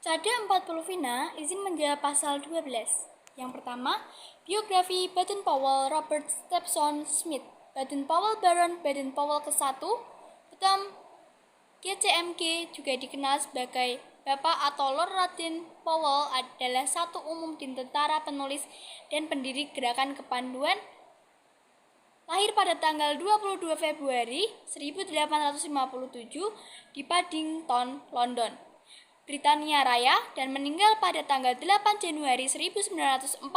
Cada 40 Vina izin menjawab pasal 12. Yang pertama, biografi Baden-Powell Robert Stephen Smith, Baden-Powell Baron Baden-Powell ke-1, Betam GCMK juga dikenal sebagai Bapak atau Lord Raden Powell adalah satu umum di tentara, penulis, dan pendiri gerakan kepanduan. Lahir pada tanggal 22 Februari 1857 di Paddington, London, Britania Raya, dan meninggal pada tanggal 8 Januari 1941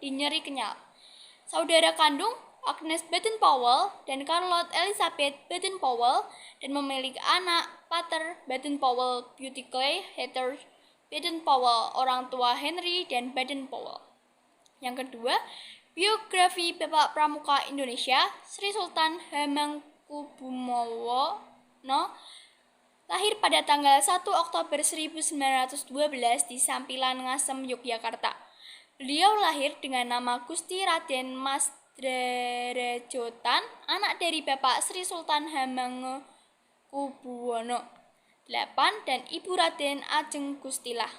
di nyeri kenyal. Saudara kandung Agnes Baden-Powell dan Charlotte Elizabeth Baden-Powell, dan memiliki anak pater Baden-Powell Buttercup Heather Baden-Powell, orang tua Henry dan Baden-Powell. Yang kedua, biografi Bapak Pramuka Indonesia Sri Sultan Hamengkubuwono, lahir pada tanggal 1 Oktober 1912 di Sampilan Ngasem, Yogyakarta. Beliau lahir dengan nama Gusti Raden Mas Drarejotan, anak dari Bapak Sri Sultan Hamengkubuwono VIII dan Ibu Raden Ajeng Gustilah.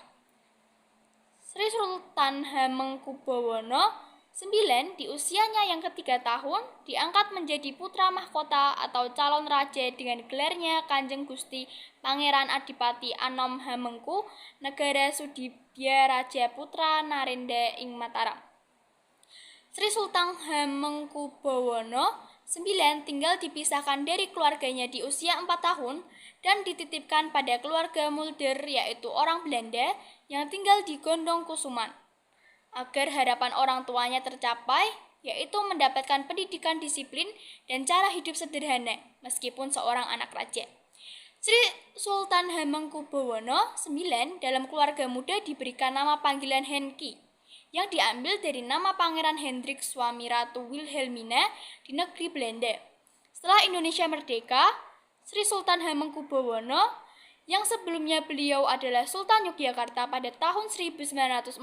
Sri Sultan Hamengkubuwono IX di usianya yang ketiga tahun diangkat menjadi putra mahkota atau calon raja dengan gelarnya Kanjeng Gusti Pangeran Adipati Anom Hamengku Negara Sudibya Raja Putra Narenda ing Mataram. Sri Sultan Hamengkubuwono IX tinggal dipisahkan dari keluarganya di usia 4 tahun dan dititipkan pada keluarga Mulder, yaitu orang Belanda yang tinggal di Gondong Kusuman. Agar harapan orang tuanya tercapai, yaitu mendapatkan pendidikan disiplin dan cara hidup sederhana, meskipun seorang anak raja. Sri Sultan Hamengkubuwono IX dalam keluarga muda diberikan nama panggilan Henki, yang diambil dari nama Pangeran Hendrik suami Ratu Wilhelmina di negeri Belanda. Setelah Indonesia merdeka, Sri Sultan Hamengkubuwono yang sebelumnya beliau adalah Sultan Yogyakarta pada tahun 1940,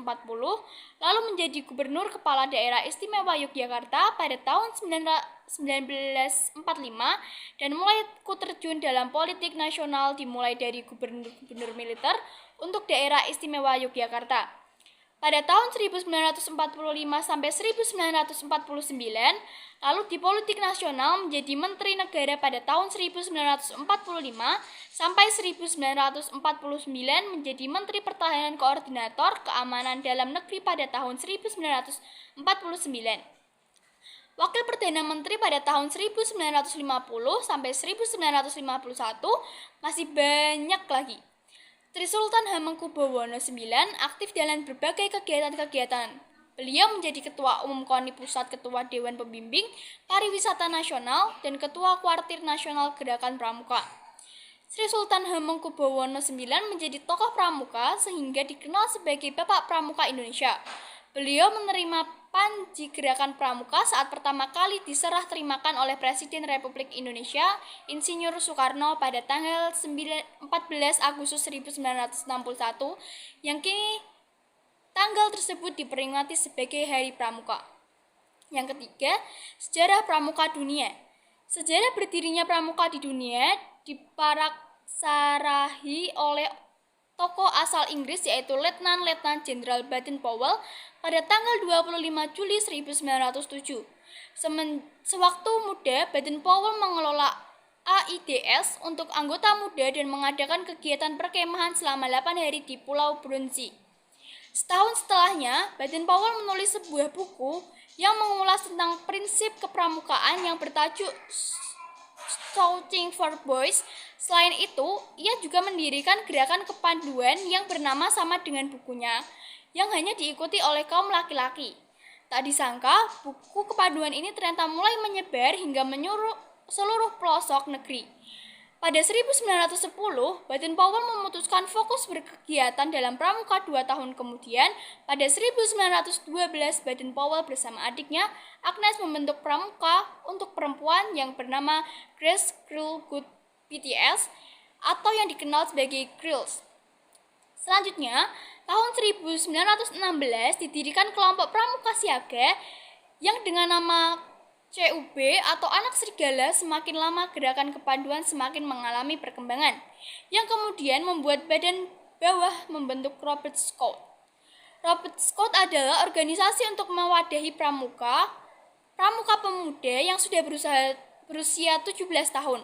lalu menjadi Gubernur Kepala Daerah Istimewa Yogyakarta pada tahun 1945 dan mulai ikut terjun dalam politik nasional dimulai dari gubernur-gubernur militer untuk Daerah Istimewa Yogyakarta. Pada tahun 1945 sampai 1949, lalu di politik nasional menjadi Menteri Negara pada tahun 1945 sampai 1949 menjadi Menteri Pertahanan Koordinator Keamanan Dalam Negeri pada tahun 1949. Wakil Perdana Menteri pada tahun 1950 sampai 1951, masih banyak lagi. Sri Sultan Hamengkubuwono IX aktif dalam berbagai kegiatan-kegiatan. Beliau menjadi Ketua Umum KONI Pusat, Ketua Dewan Pembimbing Pariwisata Nasional, dan Ketua Kuartir Nasional Gerakan Pramuka. Sri Sultan Hamengkubuwono IX menjadi tokoh pramuka sehingga dikenal sebagai Bapak Pramuka Indonesia. Beliau menerima Panji Gerakan Pramuka saat pertama kali diserah terimakan oleh Presiden Republik Indonesia Insinyur Soekarno pada tanggal 14 Agustus 1961, yang kini tanggal tersebut diperingati sebagai Hari Pramuka. Yang ketiga, sejarah pramuka dunia. Sejarah berdirinya pramuka di dunia diparaksarahi oleh tokoh asal Inggris, yaitu Letnan Jenderal Baden-Powell pada tanggal 25 Juli 1907. Sewaktu muda, Baden-Powell mengelola AIDS untuk anggota muda dan mengadakan kegiatan perkemahan selama 8 hari di Pulau Brunei. Setahun setelahnya, Baden-Powell menulis sebuah buku yang mengulas tentang prinsip kepramukaan yang bertajuk Scouting for Boys. Selain itu, ia juga mendirikan gerakan kepanduan yang bernama sama dengan bukunya, yang hanya diikuti oleh kaum laki-laki. Tak disangka, buku kepanduan ini ternyata mulai menyebar hingga menyuruh seluruh pelosok negeri. Pada 1910, Baden-Powell memutuskan fokus berkegiatan dalam pramuka 2 tahun kemudian. Pada 1912, Baden-Powell bersama adiknya, Agnes, membentuk pramuka untuk perempuan yang bernama Grace Krill Good BTS, atau yang dikenal sebagai Krills. Selanjutnya, tahun 1916 didirikan kelompok pramuka siaga yang dengan nama CUB atau Anak Serigala. Semakin lama gerakan kepanduan semakin mengalami perkembangan, yang kemudian membuat Badan bawah membentuk Robert Scout. Robert Scout adalah organisasi untuk mewadahi pramuka pemuda yang sudah berusia 17 tahun.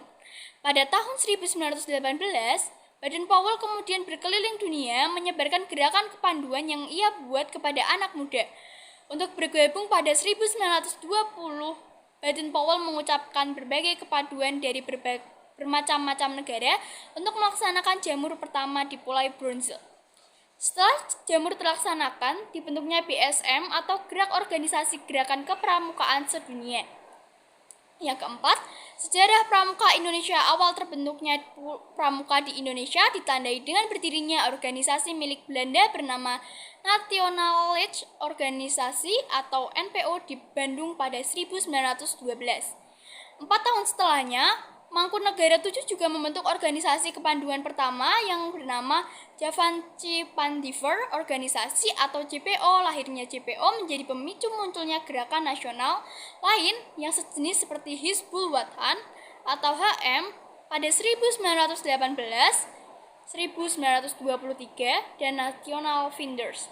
Pada tahun 1918, Baden-Powell kemudian berkeliling dunia menyebarkan gerakan kepanduan yang ia buat kepada anak muda. Untuk bergabung pada 1920, Baden-Powell mengucapkan berbagai kepaduan dari bermacam-macam negara untuk melaksanakan jamur pertama di Pulau Brunsel. Setelah jamur terlaksanakan, dibentuknya BSM atau Gerak Organisasi Gerakan Kepramukaan Sedunia. Yang keempat, sejarah pramuka Indonesia. Awal terbentuknya pramuka di Indonesia ditandai dengan berdirinya organisasi milik Belanda bernama Nationalist Organisasi atau NPO di Bandung pada 1912. 4 tahun setelahnya, Mangkunegara 7 juga membentuk organisasi kepanduan pertama yang bernama Javanci Pandiver Organisasi atau JPO. Lahirnya JPO menjadi pemicu munculnya gerakan nasional lain yang sejenis seperti Hizbul Wathan atau HM pada 1918, 1923, dan National Finders.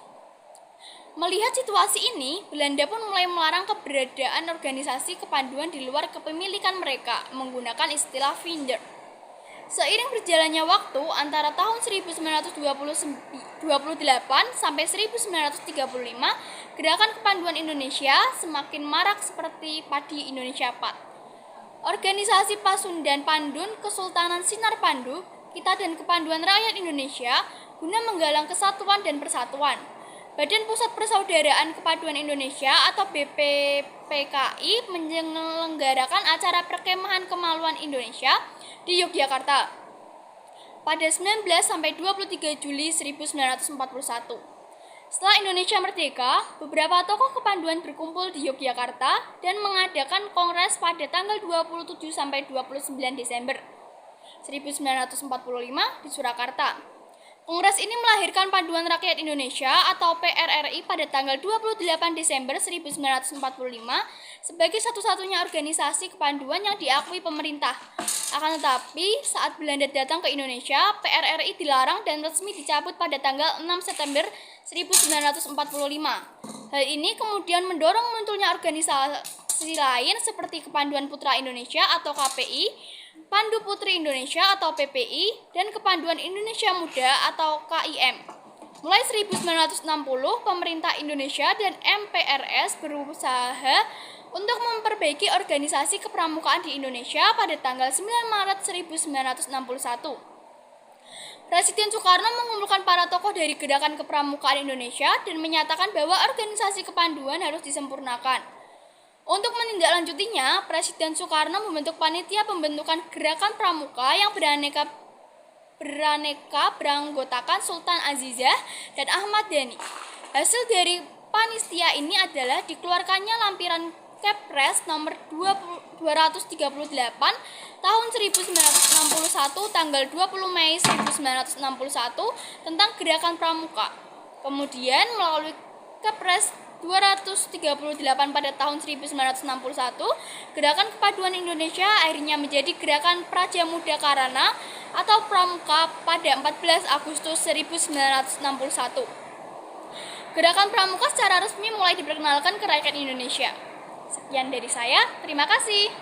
Melihat situasi ini, Belanda pun mulai melarang keberadaan organisasi kepanduan di luar kepemilikan mereka menggunakan istilah Vinder. Seiring berjalannya waktu antara tahun 1928 sampai 1935, gerakan kepanduan Indonesia semakin marak seperti Padi Indonesia PAD. Organisasi Pasundan Pandun Kesultanan Sinar Pandu, Kita dan Kepanduan Rakyat Indonesia guna menggalang kesatuan dan persatuan. Badan Pusat Persaudaraan Kepaduan Indonesia atau BPPKI menyelenggarakan acara Perkemahan Kemaluan Indonesia di Yogyakarta pada 19 sampai 23 Juli 1941. Setelah Indonesia merdeka, beberapa tokoh kepanduan berkumpul di Yogyakarta dan mengadakan kongres pada tanggal 27 sampai 29 Desember 1945 di Surakarta. Kongres ini melahirkan Panduan Rakyat Indonesia atau PRRI pada tanggal 28 Desember 1945 sebagai satu-satunya organisasi kepanduan yang diakui pemerintah. Akan tetapi, saat Belanda datang ke Indonesia, PRRI dilarang dan resmi dicabut pada tanggal 6 September 1945. Hal ini kemudian mendorong munculnya organisasi lain seperti Kepanduan Putra Indonesia atau KPI, Pandu Putri Indonesia atau PPI, dan Kepanduan Indonesia Muda atau KIM. Mulai 1960, pemerintah Indonesia dan MPRS berusaha untuk memperbaiki organisasi kepramukaan di Indonesia pada tanggal 9 Maret 1961. Presiden Soekarno mengumpulkan para tokoh dari gerakan kepramukaan Indonesia dan menyatakan bahwa organisasi kepanduan harus disempurnakan. Untuk menindaklanjutinya, Presiden Soekarno membentuk panitia pembentukan gerakan pramuka yang beraneka beranggotakan Sultan Azizah dan Ahmad Dhani. Hasil dari panitia ini adalah dikeluarkannya lampiran Kepres nomor 238 tahun 1961 tanggal 20 Mei 1961 tentang gerakan pramuka. Kemudian melalui Kepres 238 pada tahun 1961, Gerakan Kepaduan Indonesia akhirnya menjadi Gerakan Prajamuda Karana atau Pramuka pada 14 Agustus 1961. Gerakan Pramuka secara resmi mulai diperkenalkan ke rakyat Indonesia. Sekian dari saya, terima kasih.